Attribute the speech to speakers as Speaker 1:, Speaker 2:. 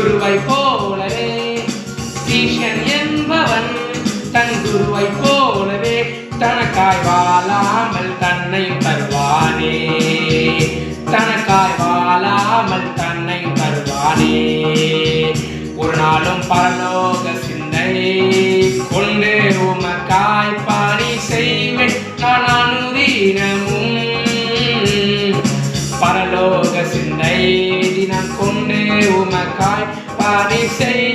Speaker 1: குருவை போலவே சீஷன் என்பவன் தன் குருவை போலவே தனக்காய் வாழாமல் தன்னையும் தருவானே. தனக்காய் வாழாமல் தன்னையும் தருவானே. ஒரு நாளும் பரலோக சிந்தை கொண்டு உமக்காய் பணி செய்வேன் நான் அனுதினமும். பரலோக சிந்தை தினம் கொண்டு உமக்காய் பணி செய்